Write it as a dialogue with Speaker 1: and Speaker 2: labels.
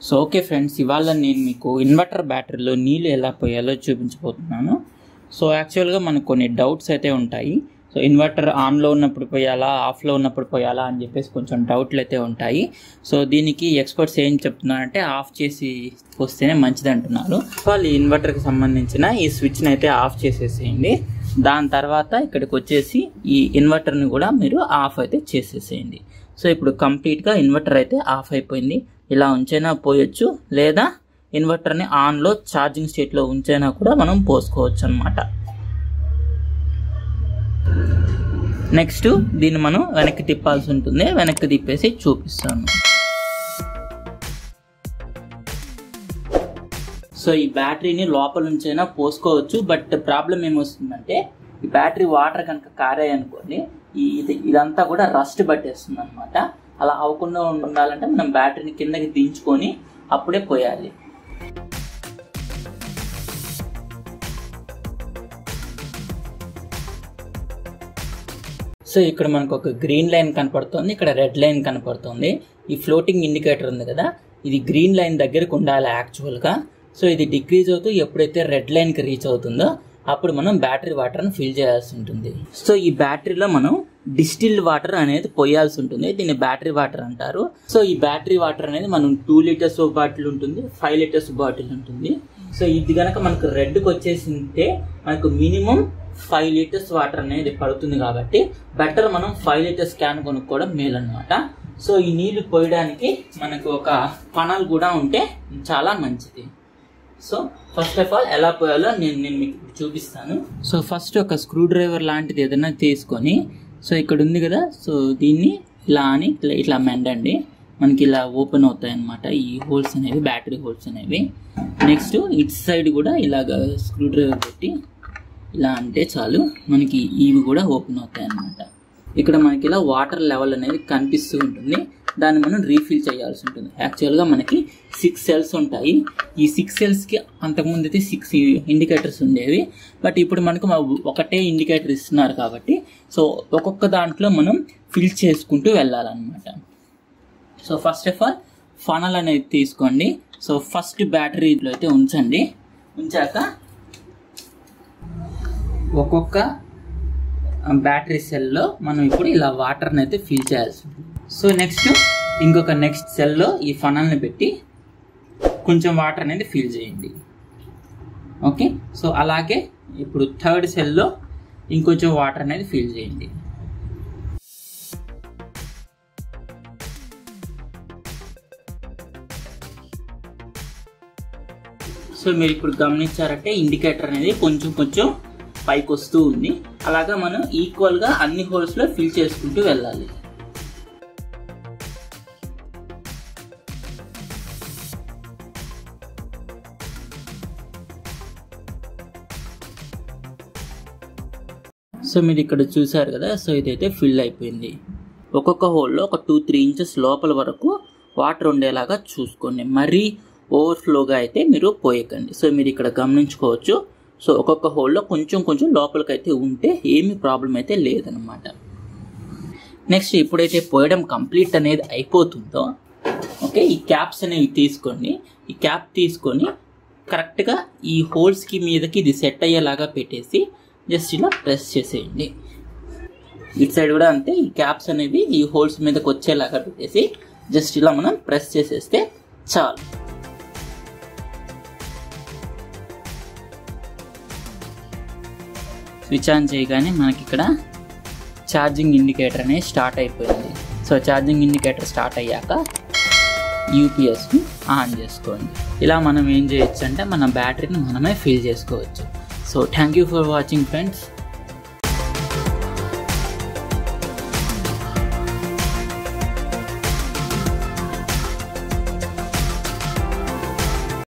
Speaker 1: So okay friends, ఇవాళ నేను మీకు ఇన్వర్టర్ బ్యాటరీలో నీళ్ళు ఎలా పోయాలో చూపించబోతున్నాను. సో యాక్చువల్గా మనకు కొన్ని డౌట్స్ అయితే ఉంటాయి. సో ఇన్వర్టర్ ఆన్లో ఉన్నప్పుడు పోయాలా, ఆఫ్లో ఉన్నప్పుడు పోయాలా అని చెప్పేసి కొంచెం డౌట్లు అయితే ఉంటాయి. సో దీనికి ఎక్స్పర్ట్స్ ఏం చెప్తున్నారంటే ఆఫ్ చేసి వస్తేనే మంచిది అంటున్నారు. వాళ్ళు ఈ ఇన్వర్టర్కి సంబంధించిన ఈ స్విచ్ని అయితే ఆఫ్ చేసేసేయండి. దాని తర్వాత ఇక్కడికి వచ్చేసి ఈ ఇన్వర్టర్ని కూడా మీరు ఆఫ్ అయితే చేసేసేయండి. సో ఇప్పుడు కంప్లీట్గా ఇన్వర్టర్ అయితే ఆఫ్ అయిపోయింది. ఇలా ఉంచైనా పోయొచ్చు, లేదా ఇన్వర్టర్ని ఆన్లో ఛార్జింగ్ స్టేట్లో ఉంచైనా కూడా మనం పోసుకోవచ్చు అనమాట. నెక్స్ట్ దీన్ని మనం వెనక్కి తిప్పాల్సి ఉంటుంది. వెనక్కి తిప్పేసి చూపిస్తాను. సో ఈ బ్యాటరీని లోపల నుంచైనా పోసుకోవచ్చు. బట్ ప్రాబ్లం ఏమొస్తుందంటే ఈ బ్యాటరీ వాటర్ కనుక కారాయి అనుకోండి, ఇదంతా కూడా రస్ట్ పట్టేస్తుంది అనమాట. అలా అవ్వకుండా ఉండాలంటే మనం బ్యాటరీని కిందకి దించుకొని అప్పుడే పోయాలి. సో ఇక్కడ మనకు ఒక గ్రీన్ లైన్ కనపడుతుంది, ఇక్కడ రెడ్ లైన్ కనపడుతుంది. ఈ ఫ్లోటింగ్ ఇండికేటర్ ఉంది కదా, ఇది గ్రీన్ లైన్ దగ్గరకు ఉండాలి యాక్చువల్గా. సో ఇది డిక్రీజ్ అవుతూ ఎప్పుడైతే రెడ్ లైన్కి రీచ్ అవుతుందో అప్పుడు మనం బ్యాటరీ వాటర్ని ఫిల్ చేయాల్సి ఉంటుంది. సో ఈ బ్యాటరీలో మనం డిస్టిల్డ్ వాటర్ అనేది పోయాల్సి ఉంటుంది. దీన్ని బ్యాటరీ వాటర్ అంటారు. సో ఈ బ్యాటరీ వాటర్ అనేది మనం 2 లీటర్స్ బాటిల్ ఉంటుంది, 5 లీటర్స్ బాటిల్ ఉంటుంది. సో ఇది కనుక మనకు రెడ్కి వచ్చేసింటే మనకు మినిమం 5 లీటర్స్ వాటర్ అనేది పడుతుంది. కాబట్టి బెటర్ మనం 5 లీటర్స్ క్యాన్ కొనుక్కోవడం మేలు అనమాట. సో ఈ నీళ్లు పోయడానికి మనకు ఒక ఫనల్ కూడా ఉంటే చాలా మంచిది. సో ఫస్ట్ ఆఫ్ ఆల్ ఎలా పోయాలో నేను మీకు చూపిస్తాను. సో ఫస్ట్ ఒక స్క్రూ డ్రైవర్ లాంటిది ఏదైనా తీసుకొని, సో ఇక్కడ ఉంది కదా, సో దీన్ని ఇలా అని ఇట్లా మెండండి. మనకి ఇలా ఓపెన్ అవుతాయి అన్నమాట ఈ హోల్స్ అనేవి, బ్యాటరీ హోల్స్ అనేవి. నెక్స్ట్ ఇటు సైడ్ కూడా ఇలాగ స్క్రూ డ్రైవర్ పెట్టి ఇలా అంటే చాలు, మనకి ఇవి కూడా ఓపెన్ అవుతాయి అన్నమాట. ఇక్కడ మనకి ఇలా వాటర్ లెవెల్ అనేది కనిపిస్తూ ఉంటుంది. దాన్ని మనం రీఫిల్ చేయాల్సి ఉంటుంది. యాక్చువల్గా మనకి 6 సెల్స్ ఉంటాయి. ఈ 6 సెల్స్కి అంతకుముందు అయితే 6 ఇండికేటర్స్ ఉండేవి. బట్ ఇప్పుడు మనకు ఒకటే ఇండికేటర్ ఇస్తున్నారు కాబట్టి సో ఒక్కొక్క దాంట్లో మనం ఫిల్ చేసుకుంటూ వెళ్ళాలన్నమాట. So first of all funnel అనేది తీసుకోండి. సో ఫస్ట్ బ్యాటరీలో అయితే ఉంచండి. ఉంచాక ఒక్కొక్క బ్యాటరీ సెల్లో మనం ఇప్పుడు ఇలా వాటర్ని అయితే ఫిల్ చేయాల్సి ఉంటుంది. సో నెక్స్ట్ సెల్లో ఈ ఫనల్ని పెట్టి కొంచెం వాటర్ అనేది ఫిల్ చేయండి. ఓకే, సో అలాగే ఇప్పుడు థర్డ్ సెల్లో ఇంకొంచెం వాటర్ అనేది ఫిల్ చేయండి. సో మీరు ఇప్పుడు గమనించారంటే ఇండికేటర్ అనేది కొంచెం పైకి వస్తూ ఉంది. అలాగా మనం ఈక్వల్గా అన్ని హోల్స్లో ఫిల్ చేసుకుంటూ వెళ్ళాలి. సో మీరు ఇక్కడ చూసారు కదా, సో ఇదైతే ఫిల్ అయిపోయింది. ఒక్కొక్క హోల్లో ఒక 2-3 ఇంచెస్ లోపల వరకు వాటర్ ఉండేలాగా చూసుకోండి. మరీ ఓవర్ఫ్లోగా అయితే మీరు పోయకండి. సో మీరు ఇక్కడ గమనించుకోవచ్చు. సో ఒక్కొక్క హోల్లో కొంచెం లోపలికైతే ఉంటే ఏమీ ప్రాబ్లం అయితే లేదనమాట. నెక్స్ట్ ఎప్పుడైతే పోయడం కంప్లీట్ అనేది అయిపోతుందో, ఓకే, ఈ క్యాప్స్ అనేవి తీసుకోండి. ఈ క్యాప్ తీసుకొని కరెక్ట్గా ఈ హోల్స్కి మీదకి ఇది సెట్ అయ్యేలాగా పెట్టేసి జస్ట్ ఇలా ప్రెస్ చేసేయండి. ఇటు సైడ్ కూడా అంతే, ఈ క్యాప్స్ అనేవి ఈ హోల్స్ మీదకి వచ్చేలాగా పెట్టేసి జస్ట్ ఇలా మనం ప్రెస్ చేసేస్తే చాలు. స్విచ్ ఆన్ చేయగానే మనకి ఇక్కడ ఛార్జింగ్ ఇండికేటర్ అనేది స్టార్ట్ అయిపోయింది. సో ఛార్జింగ్ ఇండికేటర్ స్టార్ట్ అయ్యాక యూపీఎస్ని ఆన్ చేసుకోండి. ఇలా మనం ఏం చేయొచ్చు అంటే మన బ్యాటరీని మనమే ఫిల్ చేసుకోవచ్చు. So thank you for watching friends.